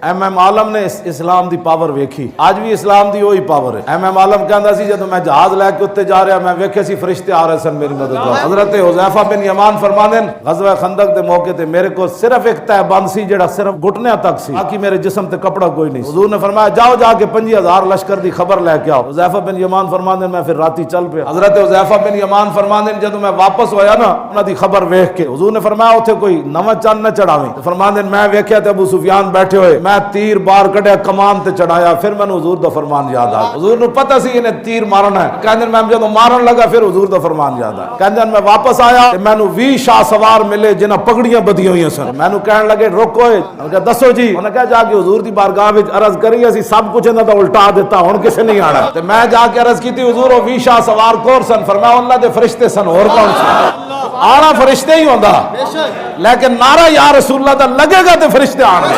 M आलम ने इस्लाम the power वेखी, आज भी इस्लाम दी वही पावर है। एम आलम कहता सी जब मैं जहाज लैके उत्ते जा रहा मैं वेखे सी फरिश्ते आ रहे सन मेरी मदद वास्ते। हजरत हुज़ैफा बिन यमान फरमाने ग़ज़वा खंदक दे मौके ते मेरे को सिर्फ एक तहबंद सी जेड़ा सिर्फ घुटने तक सी, बाकी मेरे जिस्म ते कपड़ा कोई नहीं। हुजूर ने फरमाया जाओ जाके 50,000 लश्कर दी खबर लेके आओ। हुज़ैफा बिन यमान फरमाने मैं फिर राती चल पे। हजरत हुज़ैफा बिन यमान फरमाने जब मैं वापस होया ना उन्हां दी खबर वेख के हुजूर ने फरमाया उथे कोई नवा चंद न चढ़ावे। फरमाने मैं वेख्या ते अबू सुफियान बैठे हुए, मैं तीर बार कढ़िया कमान ते चढ़ाया, फिर मैंने हुजूर दा फरमान याद आ। हुजूर ने पता सी इन्हें तीर मारना है, कहंदे मैं जब मारन लगा फिर हुजूर दा फरमान याद आ। कहंदे मैं वापस आया ते मैनू 20 शाह सवार मिले जिन्हां पगड़ियां बदियां हुई सन। मैनू कहन लगे रोको, उन्होंने कहा दसो जी। उन्होंने कहा जाके हुजूर दी बारगाह विच अर्ज करी, असीं सब कुछ इन्हां दा उल्टा दिता, हुण किसे नहीं आना। ते मैं जाके अर्ज कीती हुजूर 20 शाह सवार कौन सन? फरमाया अल्लाह दे फरिश्ते सन, होर कौन सन? आना फरिश्ते ही होंदा, लेकिन नारा या रसूलुल्लाह दा लगेगा ते फरिश्ते आने।